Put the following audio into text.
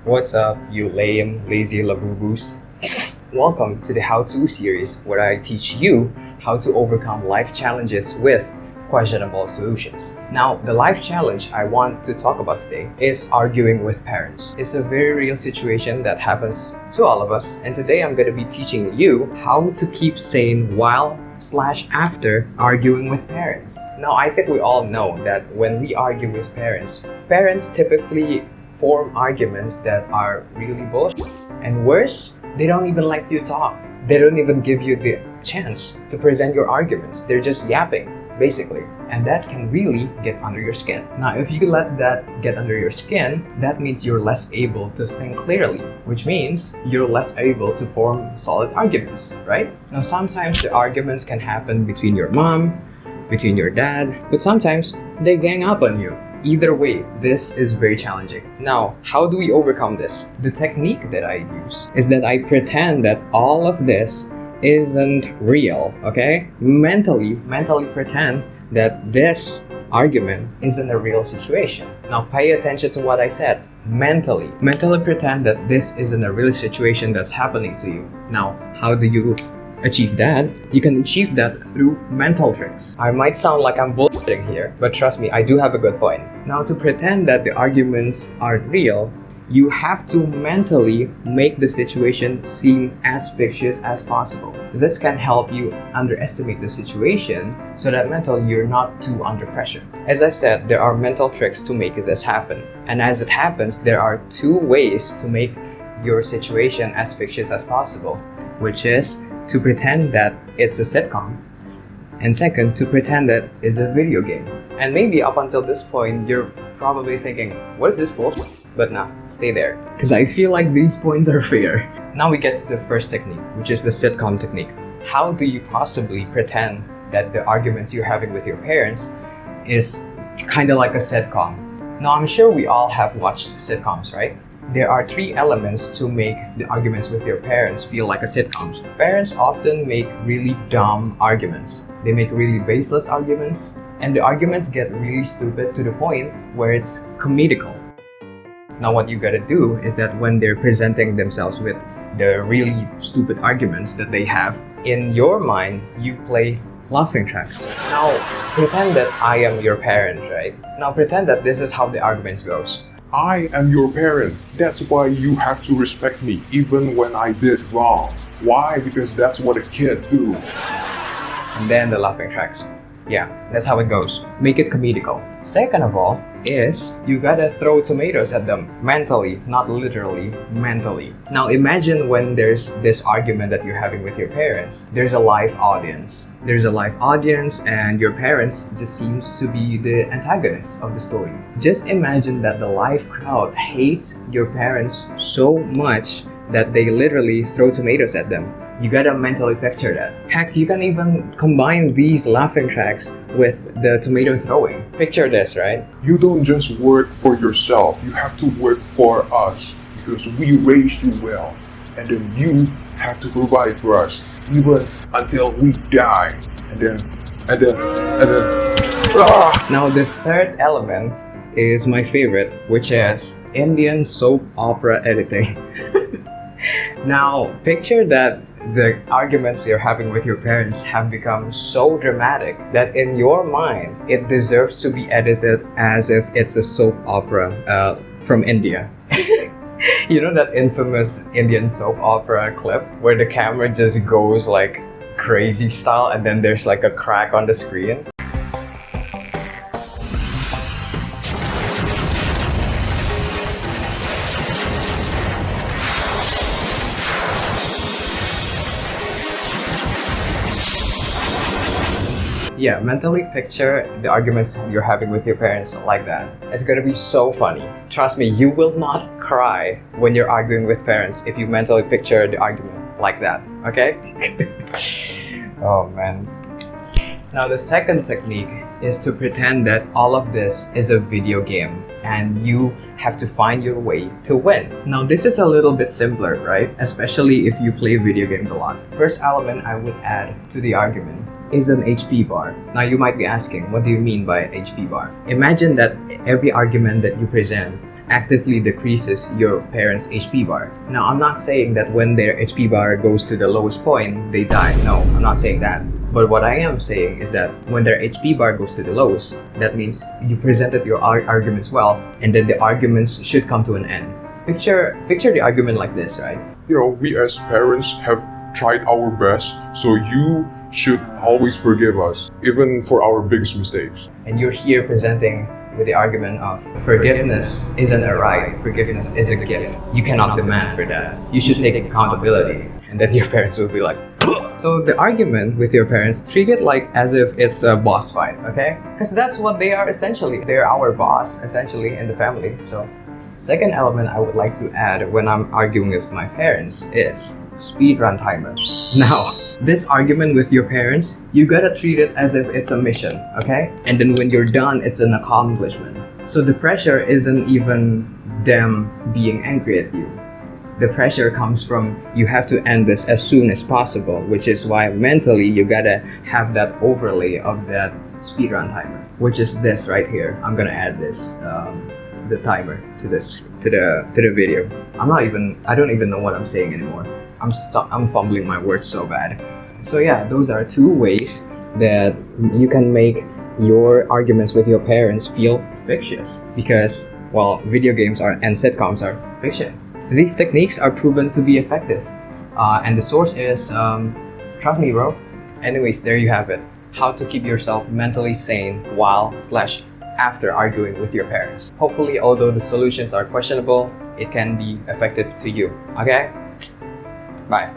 What's up, you lame, lazy labubu's? Welcome to the How-To series where I teach you how to overcome life challenges with questionable solutions. Now, the life challenge I want to talk about today is arguing with parents. It's a very real situation that happens to all of us, and today I'm going to be teaching you how to keep sane while/after arguing with parents. Now, I think we all know that when we argue with parents typically form arguments that are really bullshit. And worse, they don't even let you talk. They don't even give you the chance to present your arguments. They're just yapping, basically. And that can really get under your skin. Now, if you let that get under your skin, that means you're less able to think clearly, which means you're less able to form solid arguments, right? Now, sometimes the arguments can happen between your mom, between your dad, but sometimes they gang up on you. Either way, this is very challenging. Now, how do we overcome this? The technique that I use is that I pretend that all of this isn't real, okay? Mentally pretend that this argument isn't a real situation. Now, pay attention to what I said. Mentally pretend that this isn't a real situation that's happening to you. Now, how do you achieve that? You can achieve that through mental tricks. I might sound like I'm bullshitting here, but trust me, I do have a good point. Now, to pretend that the arguments aren't real, you have to mentally make the situation seem as fictitious as possible. This can help you underestimate the situation so that mentally you're not too under pressure. As I said, there are mental tricks to make this happen. And as it happens, there are two ways to make your situation as fictitious as possible, which is to pretend that it's a sitcom, and second, to pretend that it's a video game. And maybe up until this point, you're probably thinking, what is this bullshit? But nah, stay there, because I feel like these points are fair. Now we get to the first technique, which is the sitcom technique. How do you possibly pretend that the arguments you're having with your parents is kind of like a sitcom? Now, I'm sure we all have watched sitcoms, right? There are three elements to make the arguments with your parents feel like a sitcom. Parents often make really dumb arguments. They make really baseless arguments, and the arguments get really stupid to the point where it's comedical. Now, what you gotta do is that when they're presenting themselves with the really stupid arguments that they have, in your mind, you play laughing tracks. Now, pretend that I am your parent, right? Now, pretend that this is how the arguments goes. I am your parent. That's why you have to respect me, even when I did wrong. Why? Because that's what a kid do. And then the laughing tracks. Yeah, that's how it goes. Make it comedical. Second of all is you gotta throw tomatoes at them mentally, not literally, mentally. Now imagine when there's this argument that you're having with your parents. There's a live audience. And your parents just seems to be the antagonists of the story. Just imagine that the live crowd hates your parents so much that they literally throw tomatoes at them. You gotta mentally picture that. Heck, you can even combine these laughing tracks with the tomato throwing. Picture this, right? You don't just work for yourself. You have to work for us because we raised you well. And then you have to provide for us even until we die. And then. Now the third element is my favorite, which is Indian soap opera editing. Now, picture that the arguments you're having with your parents have become so dramatic that in your mind, it deserves to be edited as if it's a soap opera from India. You know that infamous Indian soap opera clip where the camera just goes like crazy style and then there's like a crack on the screen? Yeah, mentally picture the arguments you're having with your parents like that. It's gonna be so funny. Trust me, you will not cry when you're arguing with parents if you mentally picture the argument like that, okay? Oh man. Now the second technique is to pretend that all of this is a video game and you have to find your way to win. Now this is a little bit simpler, right? Especially if you play video games a lot. First element I would add to the argument is an HP bar. Now you might be asking, what do you mean by HP bar? Imagine that every argument that you present actively decreases your parents' HP bar. Now, I'm not saying that when their HP bar goes to the lowest point, they die. No, I'm not saying that. But what I am saying is that when their HP bar goes to the lowest, that means you presented your arguments well, and then the arguments should come to an end. Picture the argument like this, right? We as parents have tried our best, so you should always forgive us, even for our biggest mistakes. And you're here presenting with the argument of forgiveness isn't a right, forgiveness is a gift. You cannot demand for that. You should take accountability. And then your parents will be like, so the argument with your parents, treat it like as if it's a boss fight, okay? Because that's what they are essentially. They're our boss, essentially, in the family. So, second element I would like to add when I'm arguing with my parents is speedrun timer. Now, this argument with your parents, you gotta treat it as if it's a mission, okay? And then when you're done, it's an accomplishment. So the pressure isn't even them being angry at you. The pressure comes from you have to end this as soon as possible, which is why mentally you gotta have that overlay of that speedrun timer, which is this right here. I'm gonna add this, the timer to the video. I don't even know what I'm saying anymore. I'm fumbling my words so bad. So yeah, those are two ways that you can make your arguments with your parents feel fictitious, because video games and sitcoms are fiction. These techniques are proven to be effective, and the source is trust me, bro. Anyways, there you have it. How to keep yourself mentally sane while/after arguing with your parents. Hopefully, although the solutions are questionable, it can be effective to you. Okay? Bye.